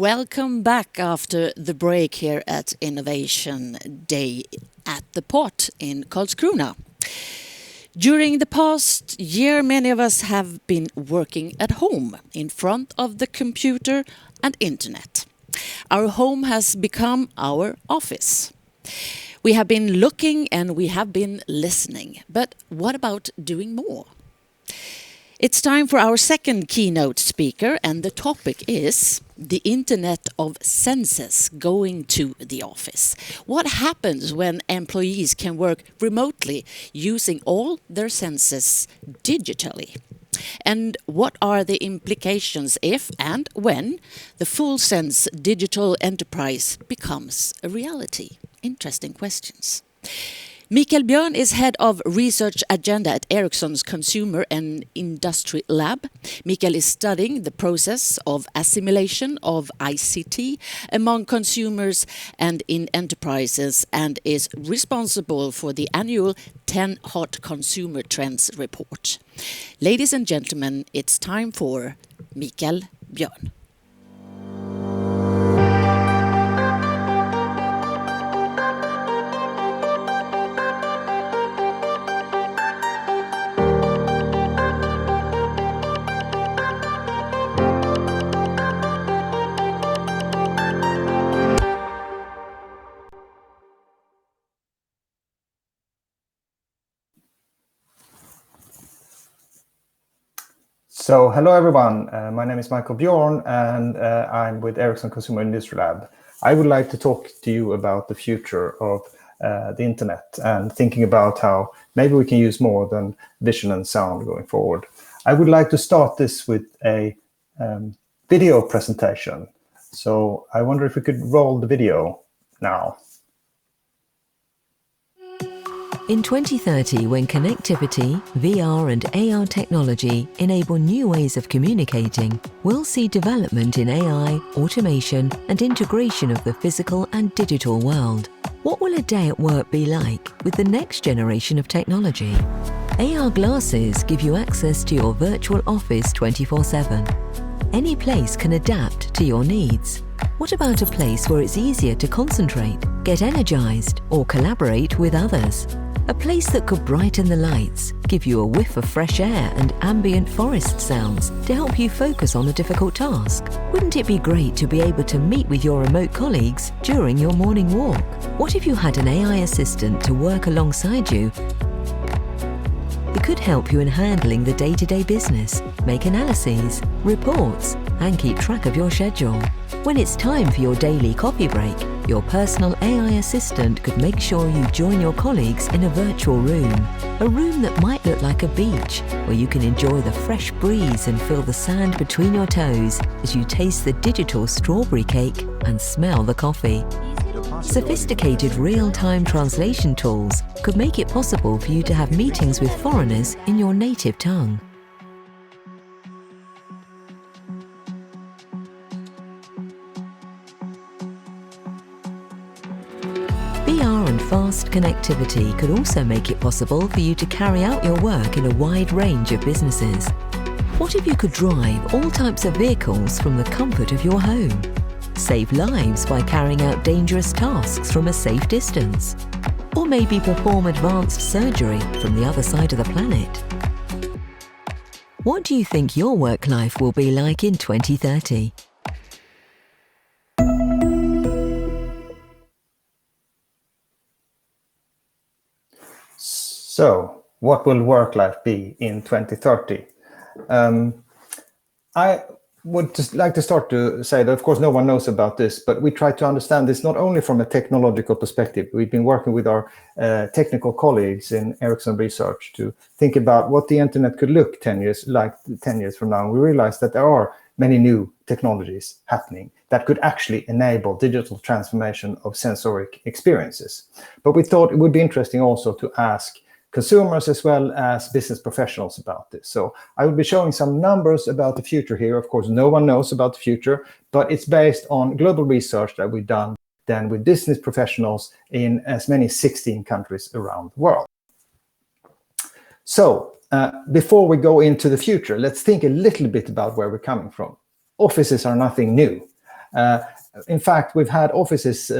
Welcome back after the break here at Innovation Day at the port in Karlskrona. During the past year, many of us have been working at home in front of the computer and internet. Our home has become our office. We have been looking and we have been listening, but what about doing more? It's time for our second keynote speaker, and the topic is the Internet of Senses going to the office. What happens when employees can work remotely using all their senses digitally? And what are the implications if and when the full sense digital enterprise becomes a reality? Interesting questions. Michael Björn is head of research agenda at Ericsson's Consumer and IndustryLab. Michael is studying the process of assimilation of ICT among consumers and in enterprises and is responsible for the annual 10 Hot Consumer Trends report. Ladies and gentlemen, it's time for Michael Björn. So, hello everyone, my name is Michael Björn and I'm with Ericsson Consumer IndustryLab. I would like to talk to you about the future of the internet and thinking about how maybe we can use more than vision and sound going forward. I would like to start this with a video presentation. So I wonder if we could roll the video now. In 2030, when connectivity, VR and AR technology enable new ways of communicating, we'll see development in AI, automation and integration of the physical and digital world. What will a day at work be like with the next generation of technology? AR glasses give you access to your virtual office 24/7. Any place can adapt to your needs. What about a place where it's easier to concentrate, get energized or collaborate with others? A place that could brighten the lights, give you a whiff of fresh air and ambient forest sounds to help you focus on a difficult task. Wouldn't it be great to be able to meet with your remote colleagues during your morning walk? What if you had an AI assistant to work alongside you? It could help you in handling the day-to-day business, make analyses, reports, and keep track of your schedule. When it's time for your daily coffee break, your personal AI assistant could make sure you join your colleagues in a virtual room. A room that might look like a beach, where you can enjoy the fresh breeze and feel the sand between your toes as you taste the digital strawberry cake and smell the coffee. Sophisticated real-time translation tools could make it possible for you to have meetings with foreigners in your native tongue. VR and fast connectivity could also make it possible for you to carry out your work in a wide range of businesses. What if you could drive all types of vehicles from the comfort of your home? Save lives by carrying out dangerous tasks from a safe distance? Or maybe perform advanced surgery from the other side of the planet? What do you think your work life will be like in 2030? So, what will work life be in 2030? I would just like to start to say that, of course, no one knows about this, but we try to understand this not only from a technological perspective. We've been working with our technical colleagues in Ericsson Research to think about what the internet could look 10 years from now. We realized that there are many new technologies happening that could actually enable digital transformation of sensoric experiences. But we thought it would be interesting also to ask consumers as well as business professionals about this. So I will be showing some numbers about the future here. Of course, no one knows about the future, but it's based on global research that we've done then with business professionals in as many as 16 countries around the world. So before we go into the future, let's think a little bit about where we're coming from. Offices are nothing new. In fact, we've had offices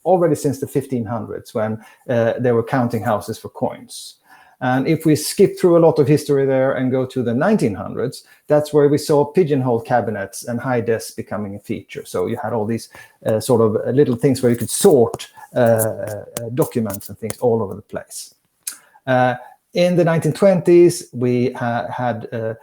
already since the 1500s, when they were counting houses for coins. And if we skip through a lot of history there and go to the 1900s, that's where we saw pigeonhole cabinets and high desks becoming a feature. So you had all these sort of little things where you could sort documents and things all over the place. In the 1920s, we had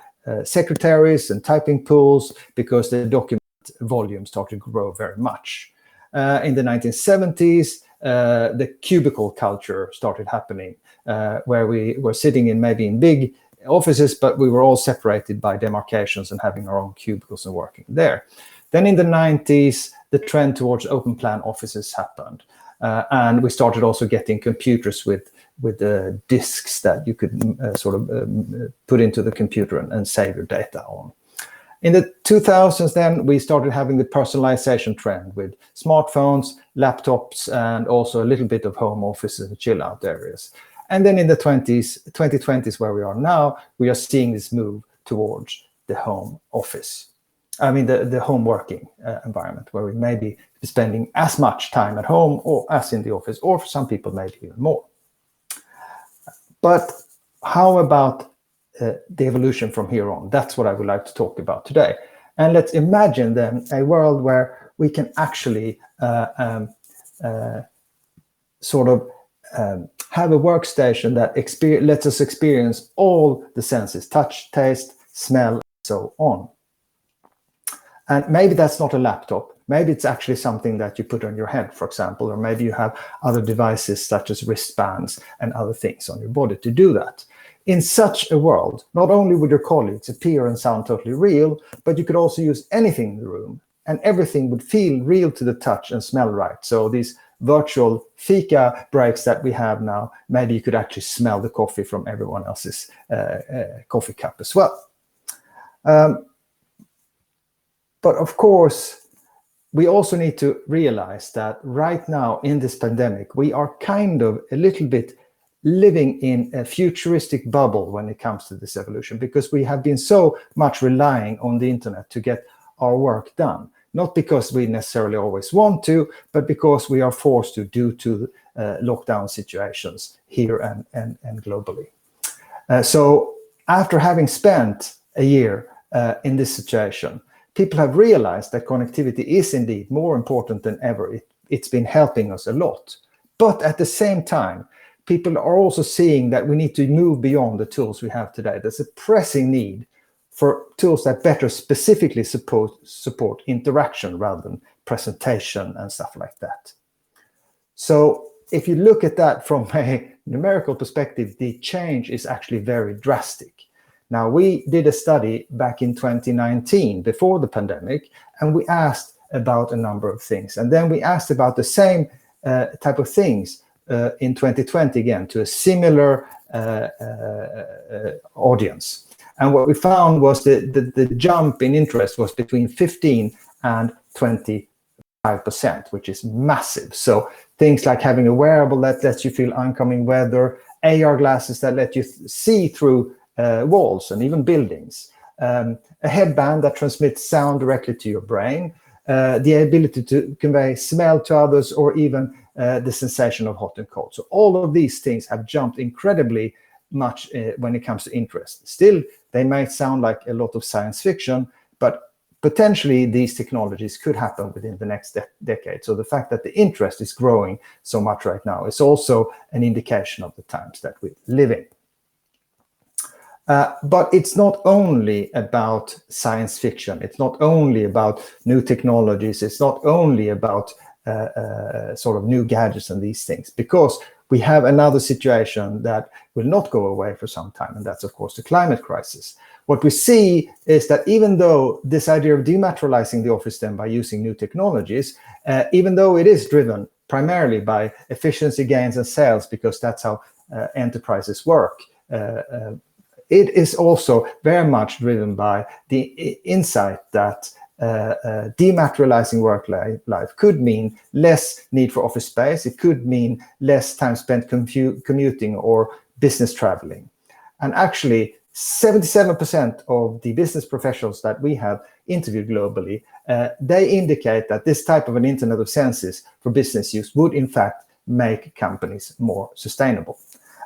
secretaries and typing pools, because the document volume started to grow very much. In the 1970s, the cubicle culture started happening, where we were sitting in maybe in big offices, but we were all separated by demarcations and having our own cubicles and working there. Then in the 90s, the trend towards open plan offices happened. And we started also getting computers with disks that you could put into the computer and save your data on. In the 2000s, then, we started having the personalization trend with smartphones, laptops, and also a little bit of home offices and chill out areas. And then in the 2020s, where we are now, we are seeing this move towards the home office. I mean, the home working environment, where we may be spending as much time at home or as in the office, or for some people, maybe even more. But how about the evolution from here on? That's what I would like to talk about today. And let's imagine then a world where we can actually have a workstation that lets us experience all the senses: touch, taste, smell, and so on. And maybe that's not a laptop. Maybe it's actually something that you put on your head, for example, or maybe you have other devices such as wristbands and other things on your body to do that. In such a world, not only would your colleagues appear and sound totally real, but you could also use anything in the room, and everything would feel real to the touch and smell right. So these virtual fika breaks that we have now, maybe you could actually smell the coffee from everyone else's coffee cup as well. But of course, we also need to realize that right now in this pandemic, we are kind of a little bit living in a futuristic bubble when it comes to this evolution, because we have been so much relying on the internet to get our work done. Not because we necessarily always want to, but because we are forced to due to lockdown situations here and globally. So after having spent a year in this situation, people have realized that connectivity is indeed more important than ever. It's been helping us a lot. But at the same time, people are also seeing that we need to move beyond the tools we have today. There's a pressing need for tools that better specifically support interaction rather than presentation and stuff like that. So if you look at that from a numerical perspective, the change is actually very drastic. Now, we did a study back in 2019, before the pandemic, and we asked about a number of things. And then we asked about the same type of things in 2020 again, to a similar audience. And what we found was the jump in interest was between 15 and 25%, which is massive. So things like having a wearable that lets you feel oncoming weather, AR glasses that let you see through walls and even buildings, a headband that transmits sound directly to your brain, the ability to convey smell to others, or even the sensation of hot and cold. So all of these things have jumped incredibly much when it comes to interest. Still, they might sound like a lot of science fiction, but potentially these technologies could happen within the next decade. So the fact that the interest is growing so much right now is also an indication of the times that we live in. But it's not only about science fiction. It's not only about new technologies. It's not only about sort of new gadgets and these things, because we have another situation that will not go away for some time, and that's, of course, the climate crisis. What we see is that even though this idea of dematerializing the office then by using new technologies, even though it is driven primarily by efficiency gains and sales, because that's how enterprises work, it is also very much driven by the insight that dematerializing work life could mean less need for office space. It could mean less time spent commuting or business traveling. And actually, 77% of the business professionals that we have interviewed globally, they indicate that this type of an Internet of Senses for business use would in fact make companies more sustainable.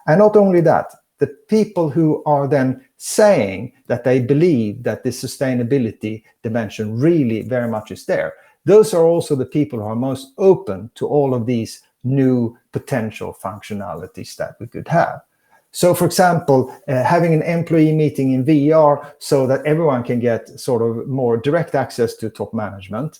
And not only that, the people who are then saying that they believe that this sustainability dimension really very much is there, those are also the people who are most open to all of these new potential functionalities that we could have. So, for example, having an employee meeting in VR so that everyone can get sort of more direct access to top management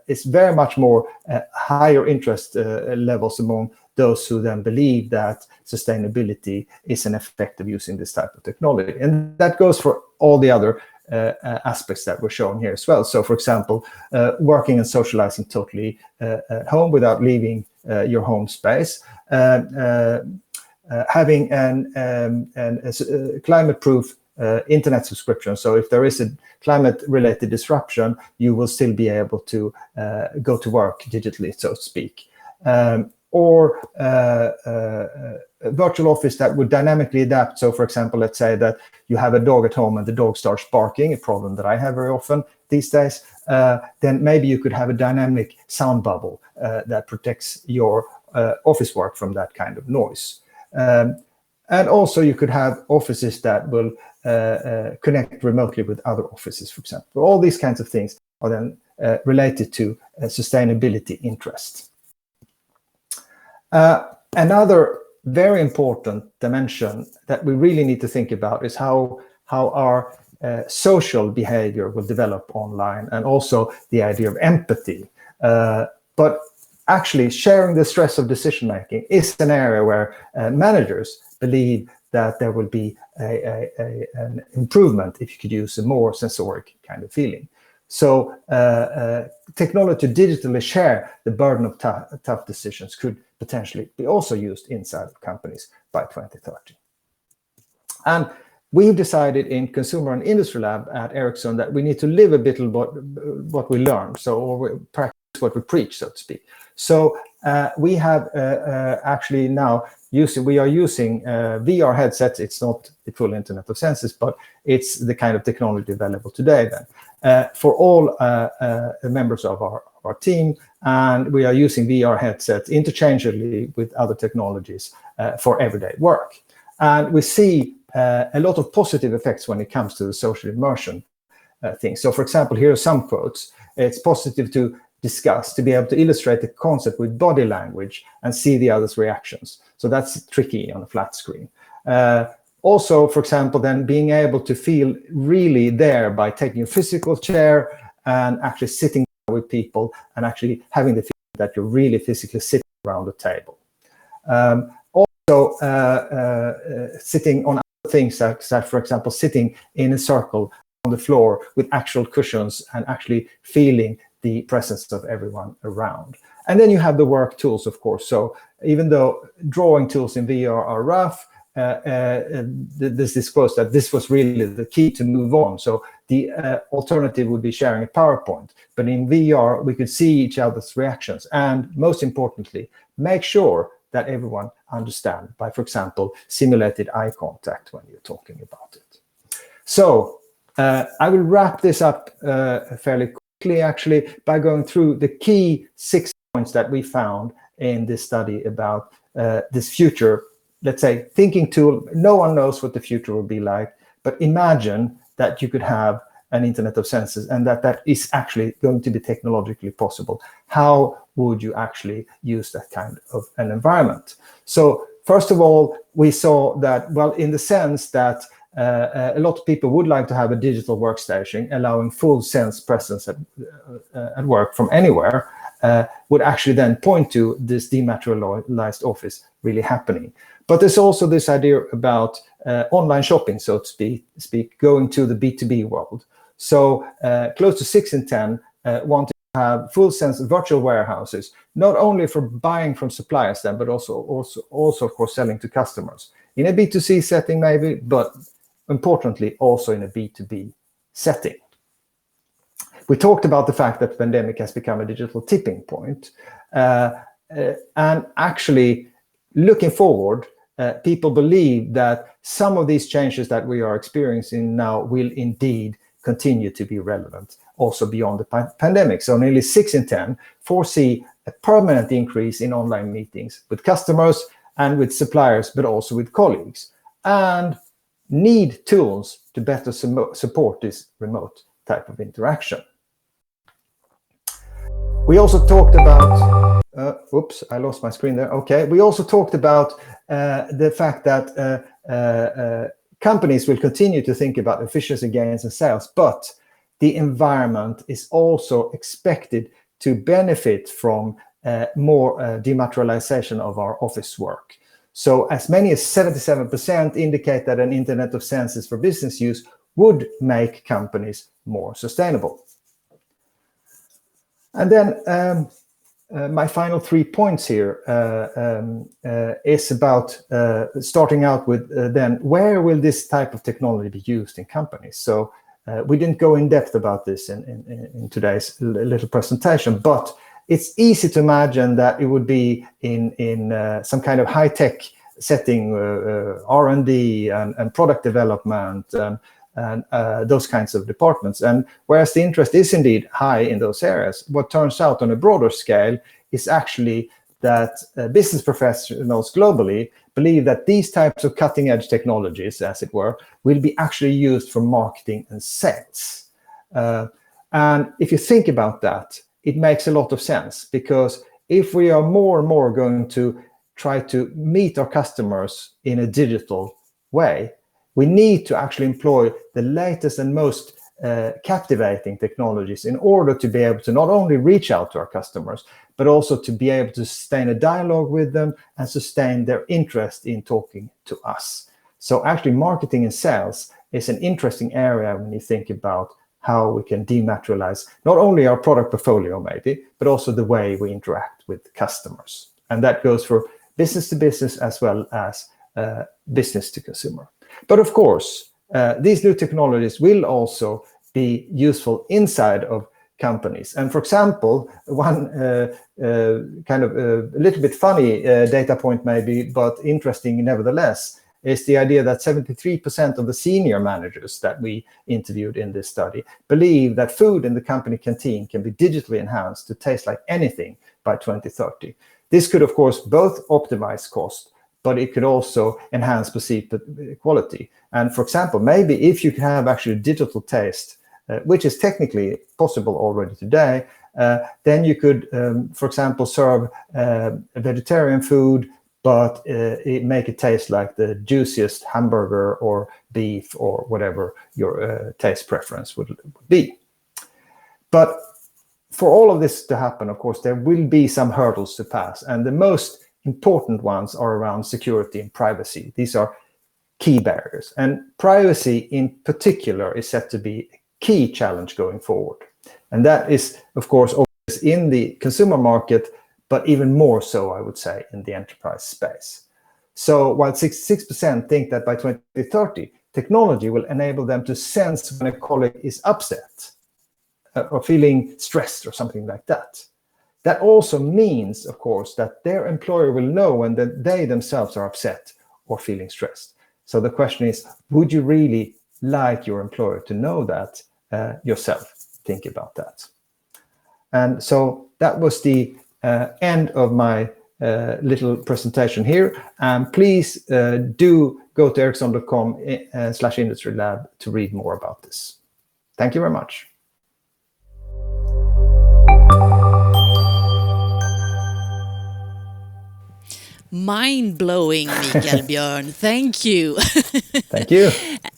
is very much more higher interest levels among those who then believe that sustainability is an effect of using this type of technology. And that goes for all the other aspects that were shown here as well. So, for example, working and socializing totally at home without leaving your home space, having a climate-proof internet subscription. So if there is a climate-related disruption, you will still be able to go to work digitally, so to speak. Or a virtual office that would dynamically adapt. So, for example, let's say that you have a dog at home and the dog starts barking, a problem that I have very often these days, then maybe you could have a dynamic sound bubble that protects your office work from that kind of noise. And also you could have offices that will connect remotely with other offices, for example. All these kinds of things are then related to sustainability interests. Another very important dimension that we really need to think about is how our social behavior will develop online, and also the idea of empathy. But actually, sharing the stress of decision-making is an area where managers believe that there will be an improvement if you could use a more sensoric kind of feeling. So technology to digitally share the burden of tough decisions could potentially be also used inside of companies by 2030. And we've decided in Consumer and Industry Lab at Ericsson that we need to live a bit what we learn, or we practice what we preach, so to speak. So we have actually now we are using VR headsets. It's not the full Internet of Senses, but it's the kind of technology available today then for all members of our team. And we are using VR headsets interchangeably with other technologies for everyday work. And we see a lot of positive effects when it comes to the social immersion thing. So, for example, here are some quotes. It's positive to discuss, to be able to illustrate the concept with body language and see the other's reactions. So that's tricky on a flat screen. Also, for example, then being able to feel really there by taking a physical chair and actually sitting with people and actually having the feeling that you're really physically sitting around the table. Also, sitting on other things, like, for example, sitting in a circle on the floor with actual cushions and actually feeling the presence of everyone around. And then you have the work tools, of course. So even though drawing tools in VR are rough, this disclosed that this was really the key to move on. So the alternative would be sharing a PowerPoint. But in VR, we could see each other's reactions. And most importantly, make sure that everyone understands by, for example, simulated eye contact when you're talking about it. So I will wrap this up fairly quickly, actually, by going through the key 6 points that we found in this study about this future, let's say, thinking tool. No one knows what the future will be like, but imagine that you could have an Internet of Senses and that is actually going to be technologically possible. How would you actually use that kind of an environment? So first of all, we saw that, well, in the sense that a lot of people would like to have a digital workstation allowing full sense presence at work from anywhere, would actually then point to this dematerialized office really happening. But there's also this idea about online shopping, so to speak, going to the B2B world. So close to 6 in 10 want to have full sense virtual warehouses, not only for buying from suppliers then, but also of course selling to customers in a B2C setting maybe, but importantly also in a B2B setting. We talked about the fact that the pandemic has become a digital tipping point, and actually looking forward, people believe that some of these changes that we are experiencing now will indeed continue to be relevant also beyond the pandemic. So nearly 6 in 10 foresee a permanent increase in online meetings with customers and with suppliers, but also with colleagues, and need tools to better support this remote type of interaction. We also talked about, oops, I lost my screen there. Okay, we also talked about the fact that companies will continue to think about efficiency gains and sales, but the environment is also expected to benefit from more dematerialization of our office work. So as many as 77% indicate that an Internet of Senses for business use would make companies more sustainable. And then my final 3 points here is about starting out with then where will this type of technology be used in companies? So we didn't go in depth about this in today's little presentation, but it's easy to imagine that it would be in some kind of high-tech setting, R&D and product development and those kinds of departments. And whereas the interest is indeed high in those areas, what turns out on a broader scale is actually that business professionals globally believe that these types of cutting-edge technologies, as it were, will be actually used for marketing and sales. And if you think about that, it makes a lot of sense, because if we are more and more going to try to meet our customers in a digital way, we need to actually employ the latest and most captivating technologies in order to be able to not only reach out to our customers, but also to be able to sustain a dialogue with them and sustain their interest in talking to us. So actually marketing and sales is an interesting area when you think about how we can dematerialize not only our product portfolio maybe, but also the way we interact with customers. And that goes for business to business as well as business to consumer. But of course, these new technologies will also be useful inside of companies. And for example, one kind of a little bit funny data point maybe, but interesting nevertheless, is the idea that 73% of the senior managers that we interviewed in this study believe that food in the company canteen can be digitally enhanced to taste like anything by 2030. This could, of course, both optimize cost, but it could also enhance perceived quality. And for example, maybe if you have actually digital taste, which is technically possible already today, then you could, for example, serve vegetarian food, but make it taste like the juiciest hamburger or beef or whatever your taste preference would be. But for all of this to happen, of course, there will be some hurdles to pass. And the most important ones are around security and privacy. These are key barriers. And privacy in particular is set to be a key challenge going forward. And that is, of course, always in the consumer market, but even more so, I would say, in the enterprise space. So while 66% think that by 2030, technology will enable them to sense when a colleague is upset or feeling stressed or something like that. That also means, of course, that their employer will know when they themselves are upset or feeling stressed. So the question is, would you really like your employer to know that yourself? Think about that. And so that was the end of my little presentation here. Please do go to ericsson.com/IndustryLab to read more about this. Thank you very much. Mind-blowing, Michael Björn. Thank you. Thank you.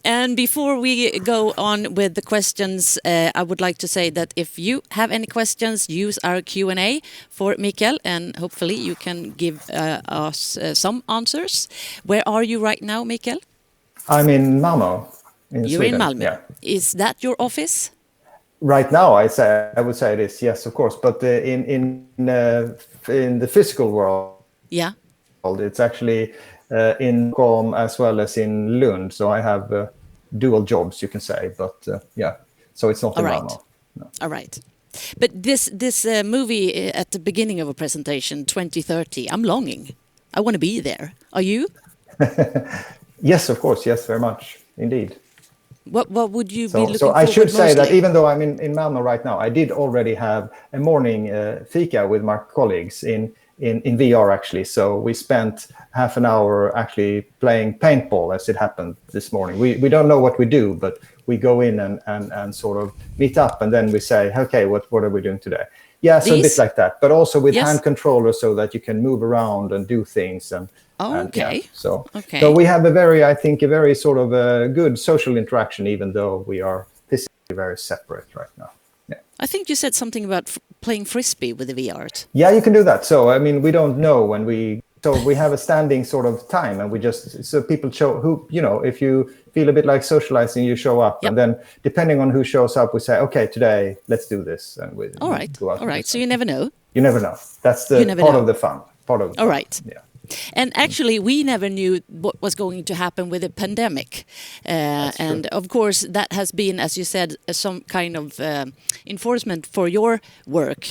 And before we go on with the questions, I would like to say that if you have any questions, use our Q&A for Michael, and hopefully you can give us some answers. Where are you right now, Michael? I'm in Malmö, in You're Sweden. in Malmö. Yeah. Is that your office? Right now, I would say it is, yes, of course. But in the physical world, Yeah. it's actually in Stockholm as well as in Lund. So I have dual jobs, you can say. But yeah, so it's not in Malmö. No. All right. But this movie at the beginning of a presentation, 2030, I'm longing. I want to be there. Are you? Yes, of course. Yes, very much. Indeed. What would you be So, looking so forward I should say that mostly? even though I'm in Malmö right now, I did already have a morning fika with my colleagues in VR actually. So we spent half an hour actually playing paintball as it happened this morning. We don't know what we do, but we go in and sort of meet up, and then we say, okay, what are we doing today? Yeah, so a bit These? like that, but also with Yes. hand controllers so that you can move around and do things and yeah. Okay. So Okay. we have I think a very sort of good social interaction, even though we are physically very separate right now. Yeah. I think you said something about playing frisbee with the VR. Yeah, you can do that. So I mean, we don't know when we have a standing sort of time, and we just so people show who if you feel a bit like socializing, you show up, Yep. and then depending on who shows up, we say, okay, today let's do this, and we All right. go out. All right. So you never know. You never know. That's You the never part know. of the fun. Part of the All fun. right. Yeah. And actually, we never knew what was going to happen with the pandemic. And true. of course, that has been, as you said, some kind of enforcement for your work.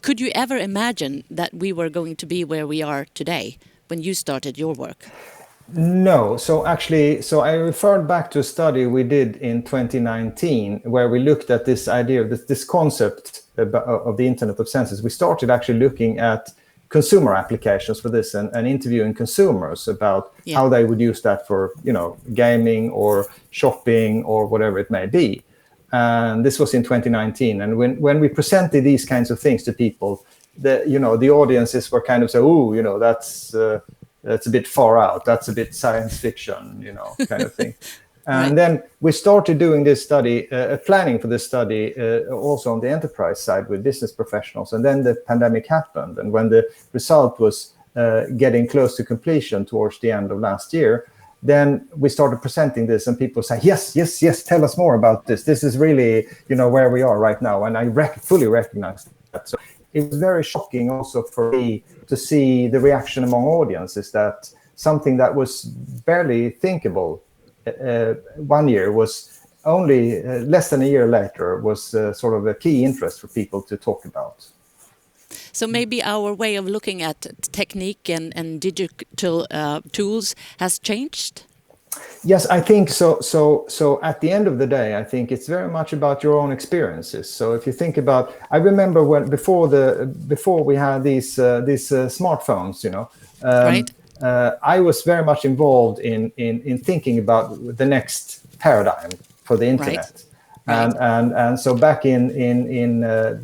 Could you ever imagine that we were going to be where we are today when you started your work? No, so actually, I referred back to a study we did in 2019 where we looked at this idea, this concept of the Internet of Senses. We started actually looking at consumer applications for this and interviewing consumers about how they would use that for, gaming or shopping or whatever it may be. And this was in 2019. And when we presented these kinds of things to people, the audiences were kind of say, "Ooh, that's a bit far out. That's a bit science fiction, kind of thing." And then we started doing this study, planning for this study, also on the enterprise side with business professionals. And then the pandemic happened. And when the result was getting close to completion towards the end of last year, then we started presenting this, and people say, yes, tell us more about this. This is really, where we are right now. And I fully recognize that. So it was very shocking also for me to see the reaction among audiences that something that was barely thinkable 1 year was only less than a year later was sort of a key interest for people to talk about. So maybe our way of looking at technique and digital tools has changed? Yes, I think so. So at the end of the day, I think it's very much about your own experiences. So if you think about, I remember before we had these smartphones, Right. I was very much involved in thinking about the next paradigm for the internet. Right. And so back in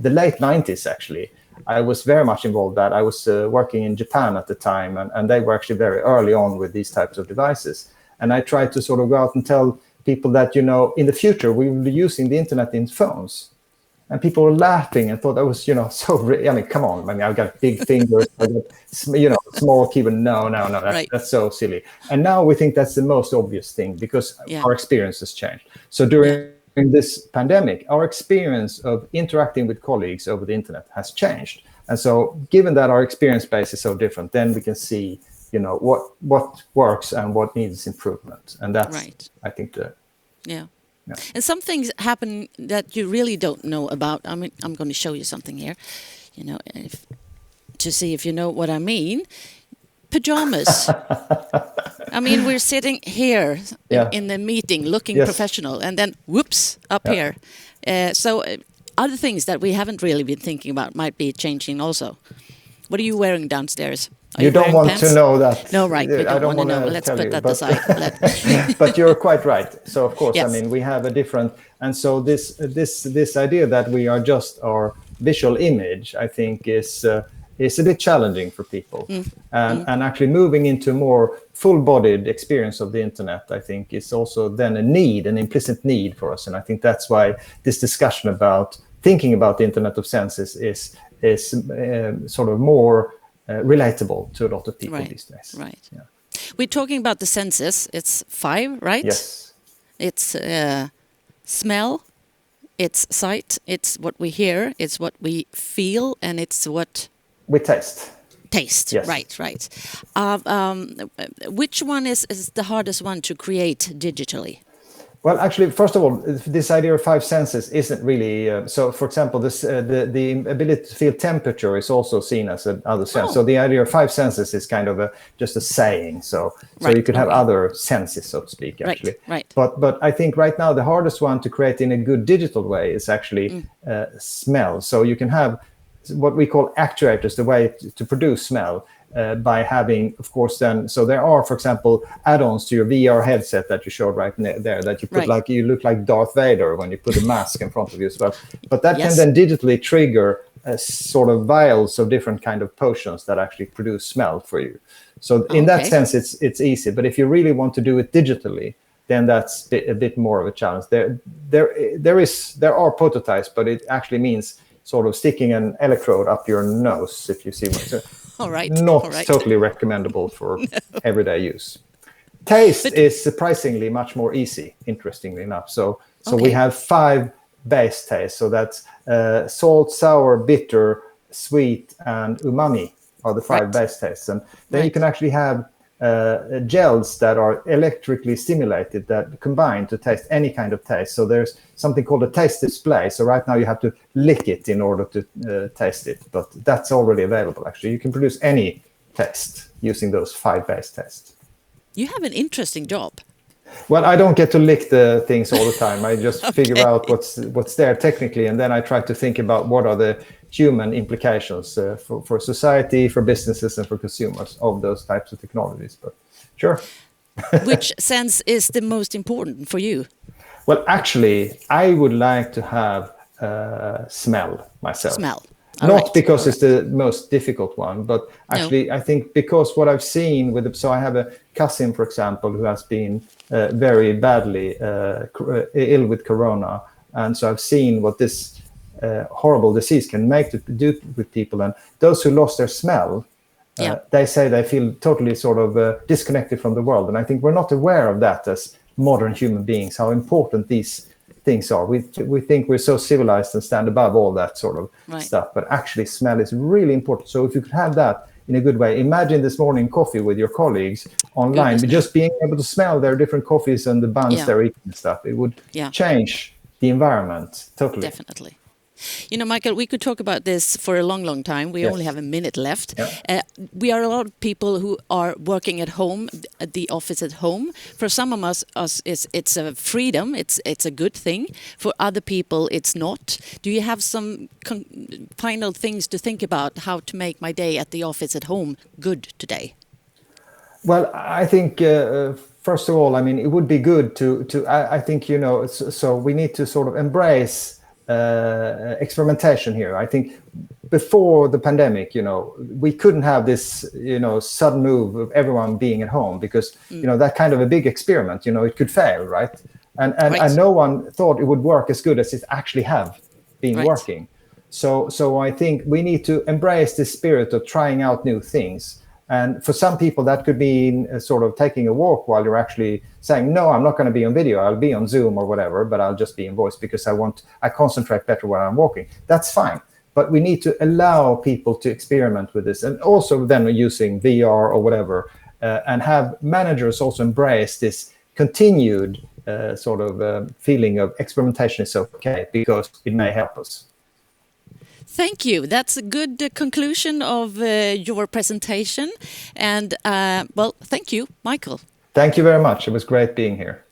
the late 90s, actually, I was very much involved that. I was working in Japan at the time, and they were actually very early on with these types of devices. And I tried to sort of go out and tell people that, in the future, we will be using the internet in phones. And people were laughing and thought that was, come on. I mean, I've got big fingers, I've got, small keyboard. No, that's so silly. And now we think that's the most obvious thing because our experience has changed. So during this pandemic, our experience of interacting with colleagues over the internet has changed. And so given that our experience base is so different, then we can see what works and what needs improvement. And that's, I think, Yeah. And some things happen that you really don't know about. I mean, I'm going to show you something here, to see if you know what I mean. Pajamas. I mean, we're sitting here in the meeting looking professional, and then whoops, up here. So other things that we haven't really been thinking about might be changing also. What are you wearing downstairs? You don't want to know that. No, right. We don't want to know. Let's put that aside. But you're quite right. So, of course, Yes. I mean, we have a different... And so this idea that we are just our visual image, I think, is a bit challenging for people. And actually moving into a more full-bodied experience of the internet, I think, is also then an implicit need for us. And I think that's why this discussion about thinking about the Internet of Senses is sort of more... relatable to a lot of people these days. Right. Yeah. We're talking about the senses. It's 5, right? Yes. It's smell, it's sight, it's what we hear, it's what we feel, and it's what... we taste. Taste, yes. Right. Which one is the hardest one to create digitally? Well, actually, first of all, this idea of five senses isn't really so. For example, the ability to feel temperature is also seen as another sense. Oh. So the idea of five senses is kind of just a saying. So Right, you could have okay. other senses, so to speak, actually. Right. But I think right now the hardest one to create in a good digital way is actually smell. So you can have what we call actuators, the way to produce smell. By having, of course, then, so there are, for example, add-ons to your VR headset that you showed right there that you put Right. you look like Darth Vader when you put a mask in front of you as well. But that Yes. can then digitally trigger sort of vials of different kind of potions that actually produce smell for you. So in that Okay. sense, it's easy. But if you really want to do it digitally, then that's a bit more of a challenge. There are prototypes, but it actually means sort of sticking an electrode up your nose, if you see what I'm saying. All right. Not All right. totally recommendable for everyday use. Taste But- is surprisingly much more easy, interestingly enough. So Okay. we have 5 base tastes. So that's salt, sour, bitter, sweet, and umami are the 5 Right. base tastes. And then you Right. can actually have gels that are electrically stimulated that combine to taste any kind of taste. So there's something called a taste display. So right now you have to lick it in order to taste it, but that's already available. Actually, you can produce any taste using those 5 base tastes. You have an interesting job. Well, I don't get to lick the things all the time. I just figure out what's there technically, and then I try to think about what are the human implications for society, for businesses, and for consumers of those types of technologies. But sure. Which sense is the most important for you? Well, actually, I would like to have smell myself. Smell. All Not right. because All it's the most difficult one, but actually, I think because what I've seen with so I have a cousin, for example, who has been very badly ill with corona, and so I've seen what this horrible disease can do with people, and those who lost their smell, Yeah. they say they feel totally sort of disconnected from the world, and I think we're not aware of that as modern human beings, how important these things are. We think we're so civilized and stand above all that sort of stuff, but actually smell is really important. So if you could have that in a good way, imagine this morning coffee with your colleagues online, but just being able to smell their different coffees and the buns they're eating and stuff, it would change the environment totally. Definitely. You know, Michael, we could talk about this for a long, long time. We only have a minute left. Yeah. We are a lot of people who are working at home, at the office at home. For some of us it's a freedom. It's a good thing. For other people, it's not. Do you have some final things to think about how to make my day at the office at home good today? Well, I think first of all, I mean, it would be good to I think, you know, so we need to sort of embrace experimentation here. I think before the pandemic, you know, we couldn't have this, you know, sudden move of everyone being at home because, you know, that kind of a big experiment, you know, it could fail, right? And no one thought it would work as good as it actually have been working. So I think we need to embrace this spirit of trying out new things. And for some people, that could be sort of taking a walk while you're actually saying, no, I'm not going to be on video. I'll be on Zoom or whatever, but I'll just be in voice because I concentrate better when I'm walking. That's fine. But we need to allow people to experiment with this. And also then using VR or whatever, and have managers also embrace this continued sort of feeling of experimentation is okay because it may help us. Thank you. That's a good conclusion of your presentation. And, well, thank you, Michael. Thank you very much. It was great being here.